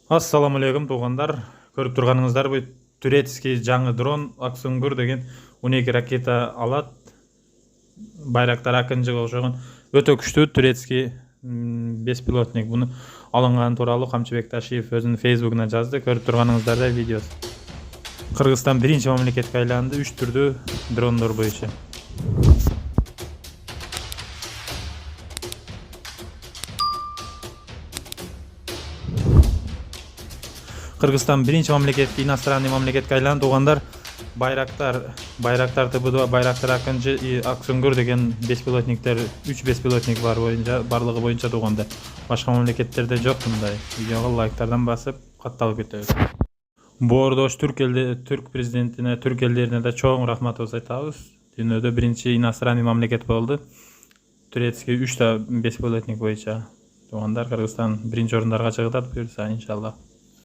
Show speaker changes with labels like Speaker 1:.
Speaker 1: Ассаламу алейкум туугандар. Көрүп турганыңыздар бу турецкий жаңы дрон Аксунгур деген 12 ракета алат. Байрактар акынжыга окшогон өтө күчтүү турецкий беспилотник. Буну алынганы тууралуу Камчыбек Ташиев өзүнүн Facebook'уна жазды. Көрүп турганыңыздардай видеосу. Кыргызстан биринчи мамлекетке айланды 3 түрдүү дрондор боюнча. Кыргызстан биринчи мамлекетке, иностранный мамлекетке айланды туугандар. Байрактар ТБ2, Байрактар Акынжы, Аксунгур деген беспилотниктер, 3 беспилотник бар боюнча, барлыгы боюнча туугандар. Башка мамлекеттерде жок мындай. Видеого лайктардан басып, катталып кетебиз. Боордош Түрк президентине, түрк элдерине да чоң рахматыбызды айтабыз. Дүйнөдө биринчи иностранный мамлекет болду. Турецкий 3 беспилотник боюнча. Туугандар, Кыргызстан биринчи орундарга чыгат буюрса, иншалла.